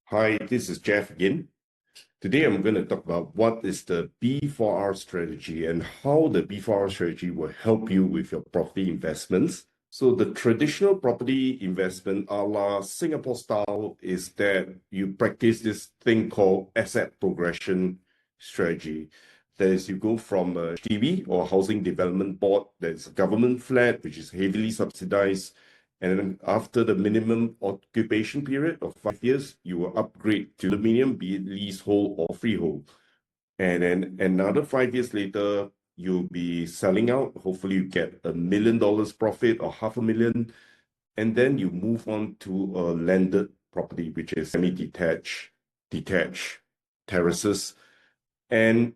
Hi, this is Jeff again. Today I'm going to talk about what is the B4R strategy and how the B4R strategy will help you with your property investments. So the traditional property investment a la Singapore style is that you practice this thing called asset progression strategy. That is, you go from a HDB or Housing Development Board, that's a government flat, which is heavily subsidized. And then after the minimum occupation period of 5 years, you will upgrade to condominium, be it leasehold or freehold. And then another 5 years later, you'll be selling out. Hopefully you get $1 million profit or $500,000. And then you move on to a landed property, which is semi-detached, detached terraces. And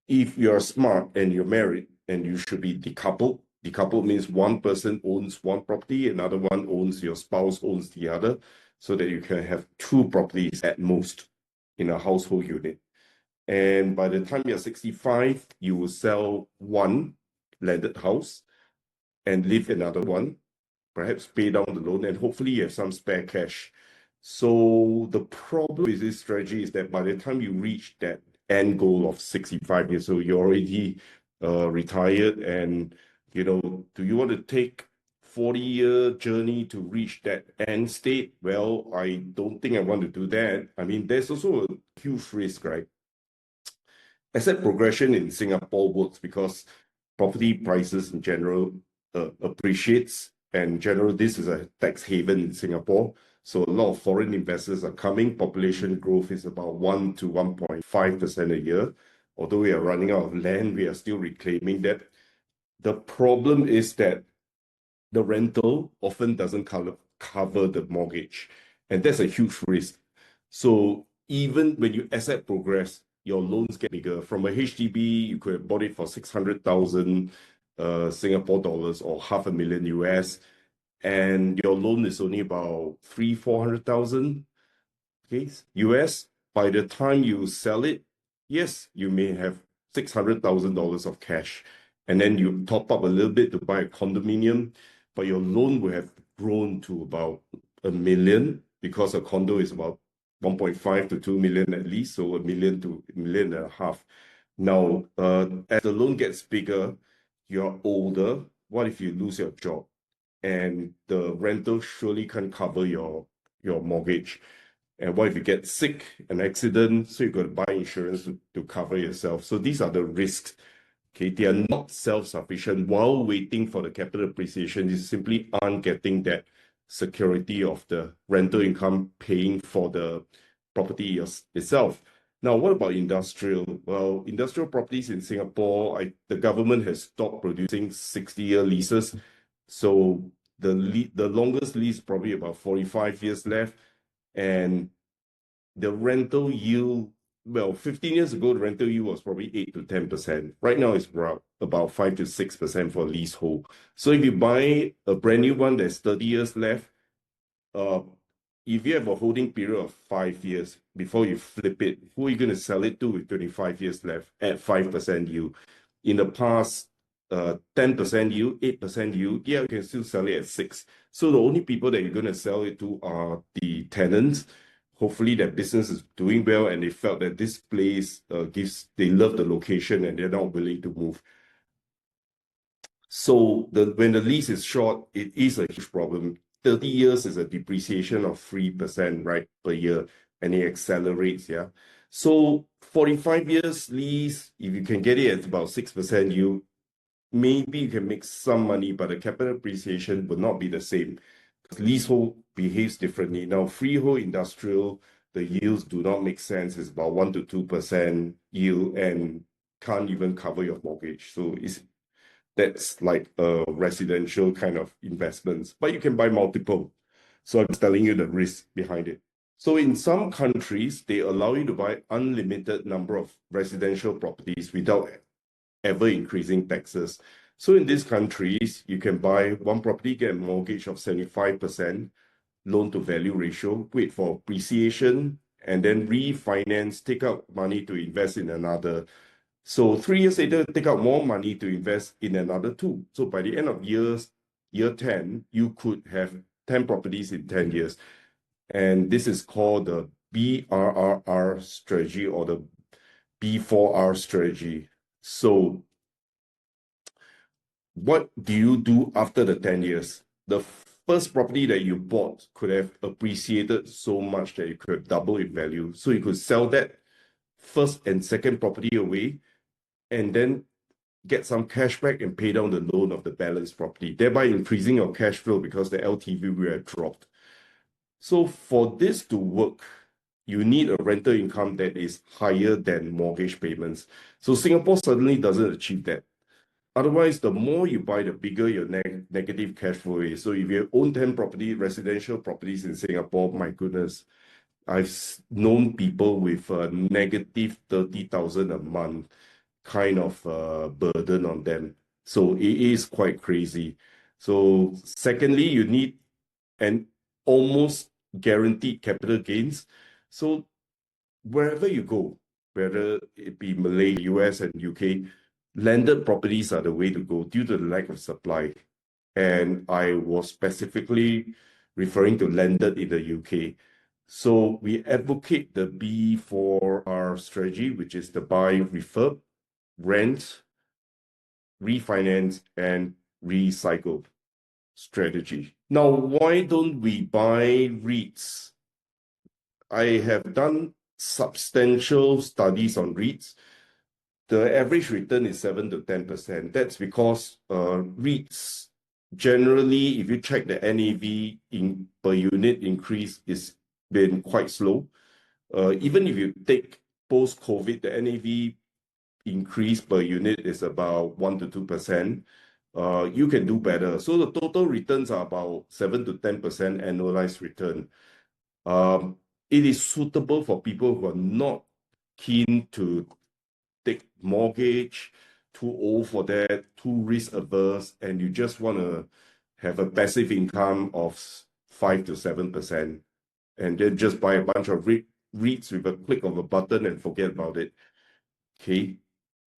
if you're smart and you're married, and you should be decoupled. Decoupled means one person owns one property, another one owns, your spouse owns the other, so that you can have two properties at most in a household unit. And by the time you're 65, you will sell one landed house and live another one, perhaps pay down the loan, and hopefully you have some spare cash. So the problem with this strategy is that by the time you reach that end goal of 65 years old, you're already retired, and do you want to take 40-year journey to reach that end state? Well, I don't think I want to do that. I mean, there's also a huge risk, right? Asset progression in Singapore works because property prices in general appreciates, and generally this is a tax haven in Singapore. So a lot of foreign investors are coming. Population growth is about 1 to 1.5% a year. Although we are running out of land, we are still reclaiming that. The problem is that the rental often doesn't cover the mortgage, and that's a huge risk. So even when you asset progress, your loans get bigger. From a HDB, you could have bought it for 600,000 Singapore dollars or $500,000 US, and your loan is only about 300,000-400,000 US. By the time you sell it, yes, you may have $600,000 of cash, and then you top up a little bit to buy a condominium, but your loan will have grown to about $1 million, because a condo is about 1.5 to 2 million at least, so $1 million to $1.5 million. Now, as the loan gets bigger, you're older. What if you lose your job? And the rental surely can't cover your mortgage. And what if you get sick, an accident? So you've got to buy insurance to cover yourself. So these are the risks. Okay, they are not self-sufficient. While waiting for the capital appreciation, you simply aren't getting that security of the rental income paying for the property itself. Now, what about industrial? Well, industrial properties in Singapore, the government has stopped producing 60-year leases. So the longest lease probably about 45 years left. And the rental yield, well, 15 years ago, the rental yield was probably 8 to 10%. Right now, it's about 5 to 6% for leasehold. So if you buy a brand new one that's 30 years left, if you have a holding period of 5 years before you flip it, who are you going to sell it to with 25 years left at 5% yield? In the past, 10% yield, 8% yield, yeah, you can still sell it at 6. So the only people that you're going to sell it to are the tenants. Hopefully that business is doing well, and they felt that this place they love the location and they're not willing to move. So when the lease is short, it is a huge problem. 30 years is a depreciation of 3%, right, per year, and it accelerates, yeah. So 45 years lease, if you can get it at about 6% yield, maybe you can make some money, but the capital appreciation will not be the same. Leasehold behaves differently. Now, freehold industrial, the yields do not make sense. It's about 1 to 2% yield and can't even cover your mortgage. So that's like a residential kind of investments, but you can buy multiple. So I'm just telling you the risk behind it. So in some countries, they allow you to buy unlimited number of residential properties without ever increasing taxes. So in these countries, you can buy one property, get a mortgage of 75% loan to value ratio, wait for appreciation, and then refinance, take out money to invest in another. So 3 years later, take out more money to invest in another 2. So by the end of year 10, you could have 10 properties in 10 years. And this is called the BRRR strategy or the B4R strategy. So what do you do after the 10 years? The first property that you bought could have appreciated so much that it could have doubled in value. So you could sell that first and second property away and then get some cash back and pay down the loan of the balanced property, thereby increasing your cash flow because the LTV will have dropped. So for this to work, you need a rental income that is higher than mortgage payments. So Singapore certainly doesn't achieve that. Otherwise, the more you buy, the bigger your negative cash flow is. So if you own 10 residential properties in Singapore, my goodness, I've known people with negative 30,000 a month kind of burden on them. So it is quite crazy. So secondly, you need an almost guaranteed capital gains. So wherever you go, whether it be Malaysia, US, and UK, landed properties are the way to go due to the lack of supply. And I was specifically referring to landed in the UK. So we advocate the B4R strategy, which is the buy, refurb, rent, refinance, and recycle strategy. Now, why don't we buy REITs? I have done substantial studies on REITs. The average return is 7 to 10%. That's because REITs, generally, if you check the NAV per unit increase, it's been quite slow. Even if you take post-COVID, the NAV increase per unit is about 1 to 2%. You can do better. So the total returns are about 7 to 10% annualized return. It is suitable for people who are not keen to take mortgage, too old for that, too risk averse, and you just want to have a passive income of 5 to 7%, and then just buy a bunch of REITs with a click of a button and forget about it. Okay.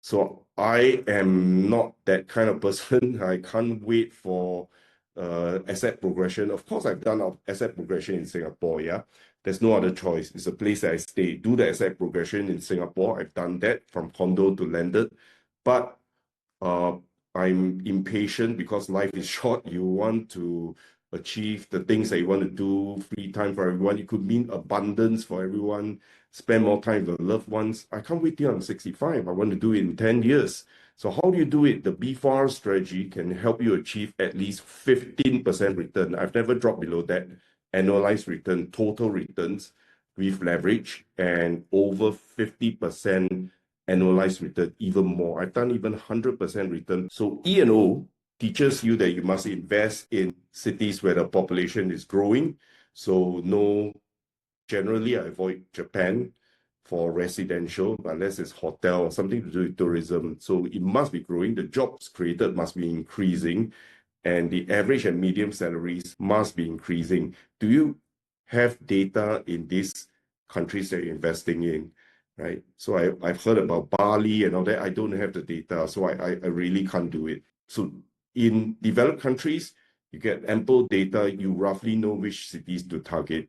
So I am not that kind of person. I can't wait for asset progression. Of course, I've done asset progression in Singapore, yeah. There's no other choice. It's a place that I stay. Do the asset progression in Singapore. I've done that from condo to landed. But I'm impatient because life is short. You want to achieve the things that you want to do, free time for everyone. It could mean abundance for everyone, spend more time with loved ones. I can't wait till I'm 65. I want to do it in 10 years. So how do you do it? The B4R strategy can help you achieve at least 15% return. I've never dropped below that. Annualized return, total returns with leverage, and over 50% annualized return, even more. I've done even 100% return. So E&O teaches you that you must invest in cities where the population is growing. So generally I avoid Japan for residential, unless it's hotel or something to do with tourism. So it must be growing. The jobs created must be increasing, and the average and medium salaries must be increasing. Do you have data in these countries that you're investing in? Right. So I've heard about Bali and all that. I don't have the data, so I really can't do it. So in developed countries, you get ample data, you roughly know which cities to target.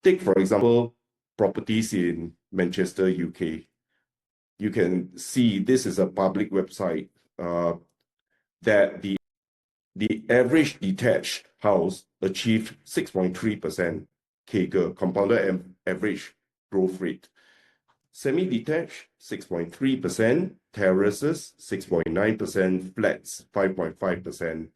Take, for example, properties in Manchester, UK. You can see this is a public website that the average detached house achieved 6.3% CAGR, compounded average growth rate. Semi-detached, 6.3%, terraces, 6.9%, flats, 5.5%.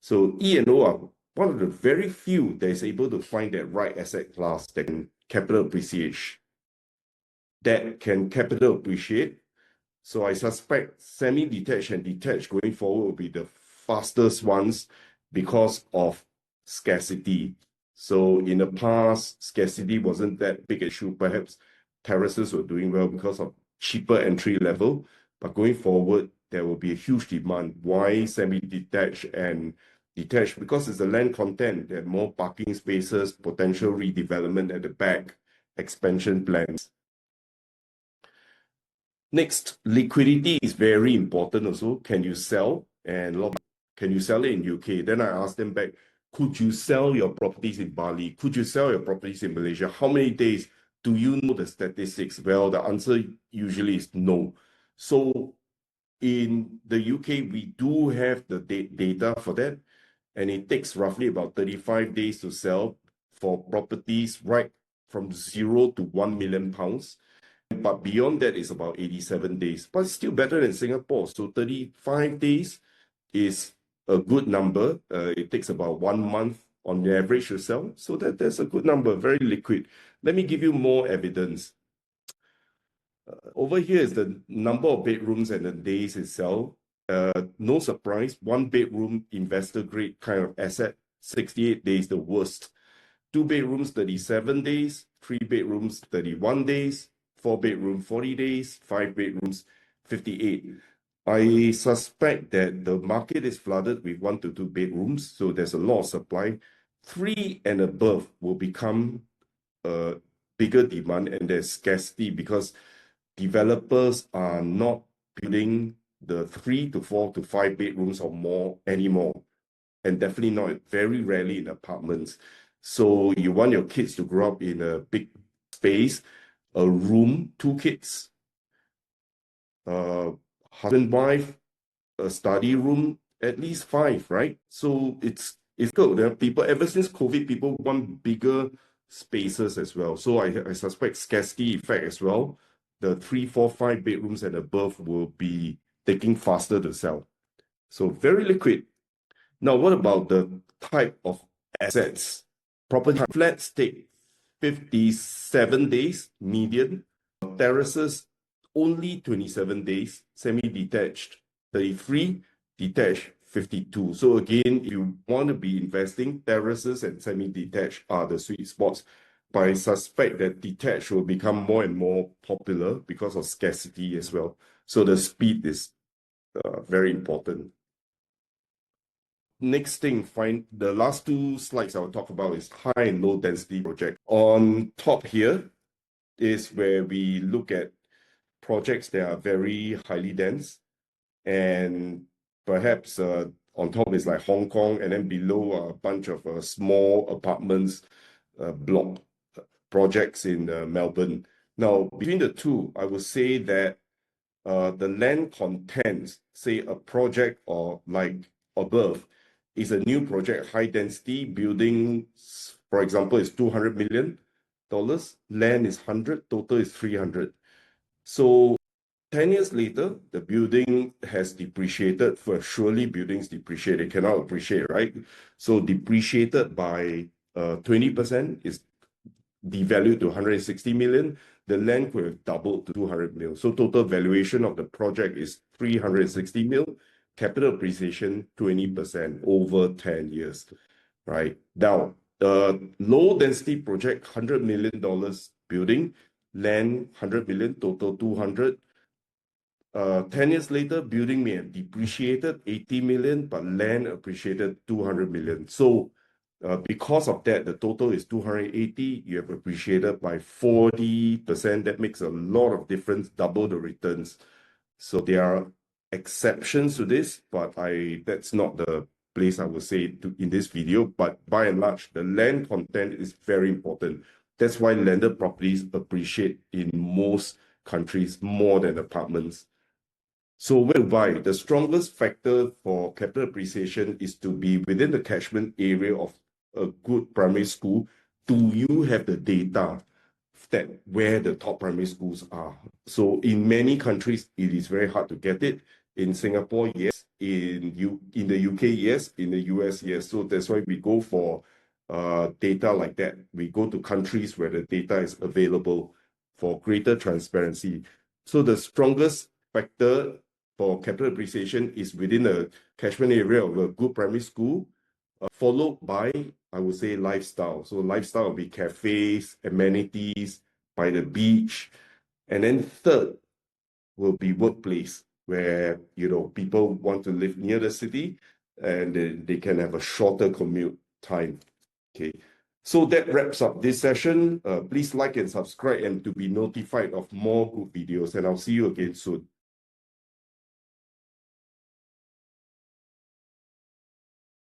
So E&O are one of the very few that is able to find that right asset class that can capital appreciate. So I suspect semi-detached and detached going forward will be the fastest ones because of scarcity. So in the past, scarcity wasn't that big an issue. Perhaps terraces were doing well because of cheaper entry level, but going forward, there will be a huge demand. Why semi-detached and detached? Because it's the land content. There are more parking spaces, potential redevelopment at the back, expansion plans. Next, liquidity is very important also. Can you sell? And can you sell it in UK? Then I asked them back, could you sell your properties in Bali? Could you sell your properties in Malaysia? How many days? Do you know the statistics? Well, the answer usually is no. So in the UK, we do have the data for that, and it takes roughly about 35 days to sell for properties right from 0 to 1 million pounds. But beyond that is about 87 days, but it's still better than Singapore. So 35 days is a good number. It takes about 1 month on the average to sell. So that's a good number, very liquid. Let me give you more evidence. Over here is the number of bedrooms and the days itself. No surprise, 1 bedroom investor grade kind of asset, 68 days, the worst. 2 bedrooms, 37 days, 3 bedrooms, 31 days, 4 bedroom, 40 days, 5 bedrooms, 58. I suspect that the market is flooded with 1 to 2 bedrooms, so there's a lot of supply. 3 and above will become a bigger demand, and there's scarcity because developers are not building the 3 to 4 to 5 bedrooms or more anymore, and definitely not, very rarely in apartments. So you want your kids to grow up in a big space, a room, 2 kids, husband, wife, a study room, at least 5, right? So it's good. People, ever since COVID, people want bigger spaces as well. So I suspect scarcity effect as well. The 3, 4, 5 bedrooms and above will be taking faster to sell. So very liquid. Now, what about the type of assets? Property flats take 57 days median. Terraces, only 27 days. Semi-detached, 33. Detached, 52. So again, if you want to be investing, terraces and semi-detached are the sweet spots. But I suspect that detached will become more and more popular because of scarcity as well. So the speed is very important. Next thing, the last 2 slides I'll talk about is high and low density project. On top here is where we look at projects that are very highly dense, and perhaps on top is like Hong Kong, and then below are a bunch of small apartments, block projects in Melbourne. Now, between the two, I would say that the land contents, say a project or like above, is a new project, high density building, for example, is $200 million. Land is 100, total is 300. So 10 years later, the building has depreciated. For surely buildings depreciate, they cannot appreciate, right? So depreciated by 20% is devalued to 160 million. The land could have doubled to 200 mil. So total valuation of the project is 360 mil. Capital appreciation 20% over 10 years, right? Now, the low density project, $100 million building, land 100 million, total 200. 10 years later, building may have depreciated 80 million, but land appreciated 200 million. So because of that, the total is 280. You have appreciated by 40%. That makes a lot of difference, double the returns. So there are exceptions to this, but that's not the place I would say in this video. But by and large, the land content is very important. That's why landed properties appreciate in most countries more than apartments. So where to buy? The strongest factor for capital appreciation is to be within the catchment area of a good primary school. Do you have the data that where the top primary schools are? So in many countries, it is very hard to get it. In Singapore, yes. In the UK, yes. In the US, yes. So that's why we go for data like that. We go to countries where the data is available for greater transparency. So the strongest factor for capital appreciation is within the catchment area of a good primary school, followed by, I would say, lifestyle. So lifestyle will be cafes, amenities, by the beach. And then third will be workplace, where, people want to live near the city and they can have a shorter commute time. Okay. So that wraps up this session. Please like and subscribe and to be notified of more good videos, and I'll see you again soon.